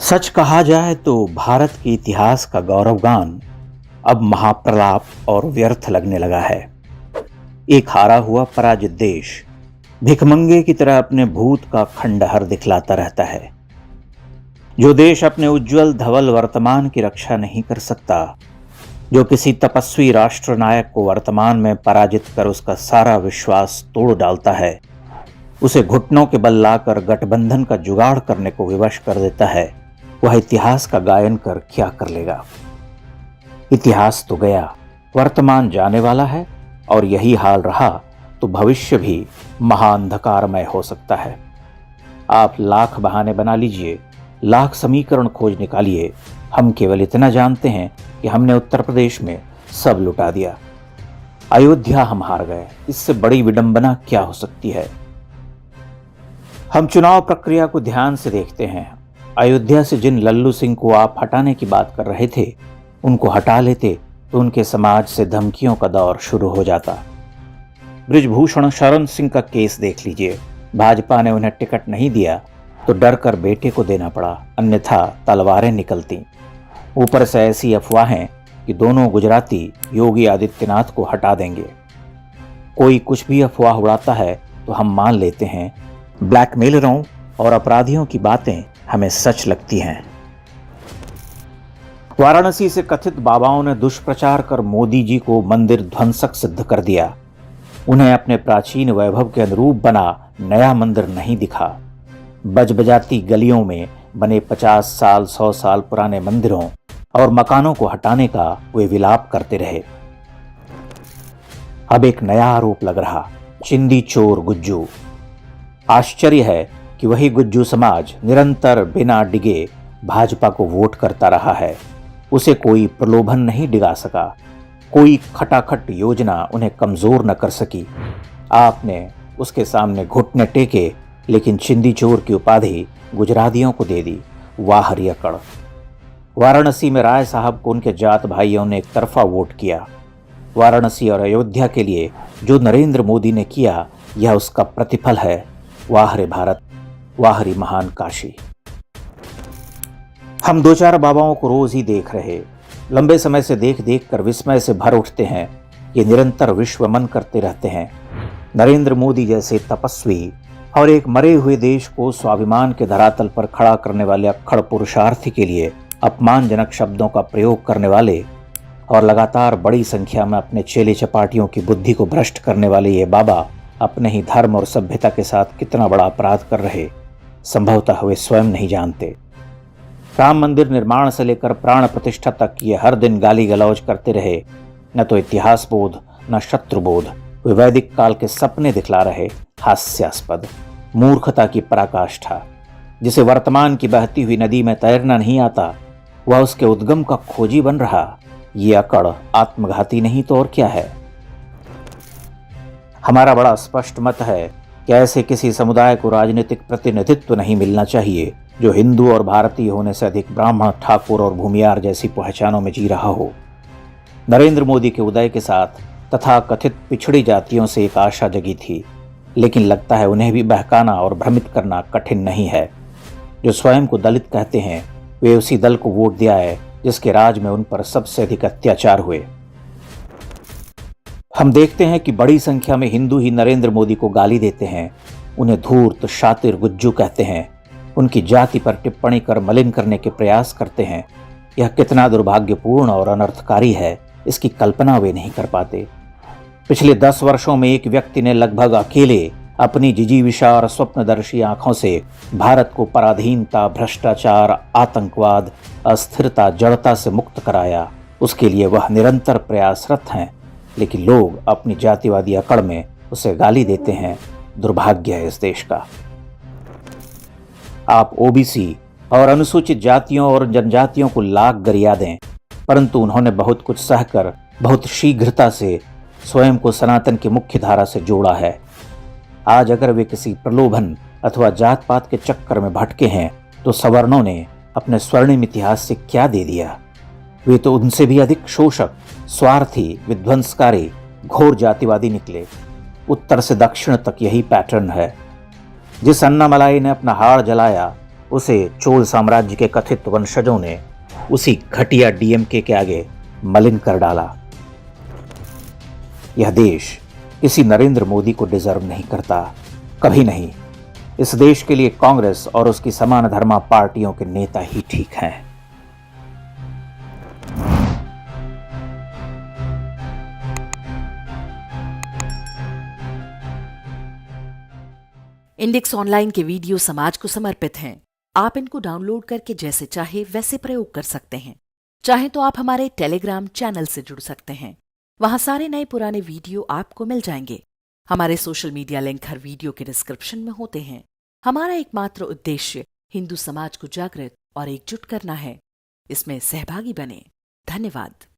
सच कहा जाए तो भारत के इतिहास का गौरवगान अब महाप्रलाप और व्यर्थ लगने लगा है। एक हारा हुआ पराजित देश भिखमंगे की तरह अपने भूत का खंडहर दिखलाता रहता है। जो देश अपने उज्जवल धवल वर्तमान की रक्षा नहीं कर सकता, जो किसी तपस्वी राष्ट्रनायक को वर्तमान में पराजित कर उसका सारा विश्वास तोड़ डालता है, उसे घुटनों के बल लाकर गठबंधन का जुगाड़ करने को विवश कर देता है, वह इतिहास का गायन कर क्या कर लेगा। इतिहास तो गया, वर्तमान जाने वाला है और यही हाल रहा तो भविष्य भी महाअंधकारमय हो सकता है। आप लाख बहाने बना लीजिए, लाख समीकरण खोज निकालिए, हम केवल इतना जानते हैं कि हमने उत्तर प्रदेश में सब लुटा दिया। अयोध्या हम हार गए, इससे बड़ी विडंबना क्या हो सकती है। हम चुनाव प्रक्रिया को ध्यान से देखते हैं। अयोध्या से जिन लल्लू सिंह को आप हटाने की बात कर रहे थे, उनको हटा लेते तो उनके समाज से धमकियों का दौर शुरू हो जाता। बृजभूषण शरण सिंह का केस देख लीजिए। भाजपा ने उन्हें टिकट नहीं दिया तो डर कर बेटे को देना पड़ा, अन्यथा तलवारें निकलती। ऊपर से ऐसी अफवाहें कि दोनों गुजराती योगी आदित्यनाथ को हटा देंगे। कोई कुछ भी अफवाह उड़ाता है तो हम मान लेते हैं। ब्लैकमेलरों और अपराधियों की बातें हमें सच लगती हैं। वाराणसी से कथित बाबाओं ने दुष्प्रचार कर मोदी जी को मंदिर ध्वंसक सिद्ध कर दिया। उन्हें अपने प्राचीन वैभव के अनुरूप बना नया मंदिर नहीं दिखा। बजबजाती गलियों में बने 50 साल 100 साल पुराने मंदिरों और मकानों को हटाने का वे विलाप करते रहे। अब एक नया आरोप लग रहा, चिंदी चोर गुज्जू। आश्चर्य है कि वही गुज्जू समाज निरंतर बिना डिगे भाजपा को वोट करता रहा है। उसे कोई प्रलोभन नहीं डिगा सका, कोई खटाखट योजना उन्हें कमजोर न कर सकी। आपने उसके सामने घुटने टेके, लेकिन चिंदी चोर की उपाधि गुजरातियों को दे दी। वाह हरियकड़। वाराणसी में राय साहब को उनके जात भाइयों ने एक तरफा वोट किया। वाराणसी और अयोध्या के लिए जो नरेंद्र मोदी ने किया, यह उसका प्रतिफल है। वाह रे भारत, वाह रे महान काशी। हम 2-4 बाबाओं को रोज ही देख रहे, लंबे समय से देख देख कर विस्मय से भर उठते हैं। ये निरंतर विश्वमन करते रहते हैं। नरेंद्र मोदी जैसे तपस्वी और एक मरे हुए देश को स्वाभिमान के धरातल पर खड़ा करने वाले अक्खड़ पुरुषार्थी के लिए अपमानजनक शब्दों का प्रयोग करने वाले और लगातार बड़ी संख्या में अपने चेले चपाटियों की बुद्धि को भ्रष्ट करने वाले ये बाबा अपने ही धर्म और सभ्यता के साथ कितना बड़ा अपराध कर रहे, संभवतः वे स्वयं नहीं जानते। राम मंदिर निर्माण से लेकर प्राण प्रतिष्ठा तक ये हर दिन गाली गलौज करते रहे। न तो इतिहास बोध, न शत्रु बोध। वे वैदिक काल के सपने दिखला रहे। हास्यास्पद, मूर्खता की पराकाष्ठा। जिसे वर्तमान की बहती हुई नदी में तैरना नहीं आता, वह उसके उद्गम का खोजी बन रहा। ये अकड़ आत्मघाती नहीं तो और क्या है। हमारा बड़ा स्पष्ट मत है कि ऐसे किसी समुदाय को राजनीतिक प्रतिनिधित्व नहीं मिलना चाहिए जो हिंदू और भारतीय होने से अधिक ब्राह्मण, ठाकुर और भूमियार जैसी पहचानों में जी रहा हो। नरेंद्र मोदी के उदय के साथ तथा कथित पिछड़ी जातियों से एक आशा जगी थी, लेकिन लगता है उन्हें भी बहकाना और भ्रमित करना कठिन नहीं है। जो स्वयं को दलित कहते हैं, वे उसी दल को वोट दिया है जिसके राज में उन पर सबसे अधिक अत्याचार हुए। हम देखते हैं कि बड़ी संख्या में हिंदू ही नरेंद्र मोदी को गाली देते हैं, उन्हें धूर्त शातिर गुज्जू कहते हैं, उनकी जाति पर टिप्पणी कर मलिन करने के प्रयास करते हैं। यह कितना दुर्भाग्यपूर्ण और अनर्थकारी है, इसकी कल्पना वे नहीं कर पाते। पिछले 10 वर्षों में एक व्यक्ति ने लगभग अकेले अपनी जिजीविषा और स्वप्नदर्शी आंखों से भारत को पराधीनता, भ्रष्टाचार, आतंकवाद, अस्थिरता, जड़ता से मुक्त कराया। उसके लिए वह निरंतर प्रयासरत हैं, लेकिन लोग अपनी जातिवादी अकड़ में उसे गाली देते हैं। दुर्भाग्य है इस देश का। आप ओबीसी और अनुसूचित जातियों और जनजातियों को लाख गरिया दें, परंतु उन्होंने बहुत कुछ सहकर बहुत शीघ्रता से स्वयं को सनातन की मुख्य धारा से जोड़ा है। आज अगर वे किसी प्रलोभन अथवा जात पात के चक्कर में भटके हैं तो सवर्णों ने अपने स्वर्णिम इतिहास से क्या दे दिया। वे तो उनसे भी अधिक शोषक, स्वार्थी, विध्वंसकारी, घोर जातिवादी निकले। उत्तर से दक्षिण तक यही पैटर्न है। जिस अन्नामलाई ने अपना हाड़ जलाया, उसे चोल साम्राज्य के कथित वंशजों ने उसी घटिया डीएमके के आगे मलिन कर डाला। यह देश किसी नरेंद्र मोदी को डिजर्व नहीं करता, कभी नहीं। इस देश के लिए कांग्रेस और उसकी समान धर्मा पार्टियों के नेता ही ठीक हैं। इंडेक्स ऑनलाइन के वीडियो समाज को समर्पित हैं। आप इनको डाउनलोड करके जैसे चाहे वैसे प्रयोग कर सकते हैं। चाहे तो आप हमारे टेलीग्राम चैनल से जुड़ सकते हैं। वहां सारे नए पुराने वीडियो आपको मिल जाएंगे। हमारे सोशल मीडिया लिंक हर वीडियो के डिस्क्रिप्शन में होते हैं। हमारा एकमात्र उद्देश्य हिंदू समाज को जागृत और एकजुट करना है। इसमें सहभागी बने। धन्यवाद।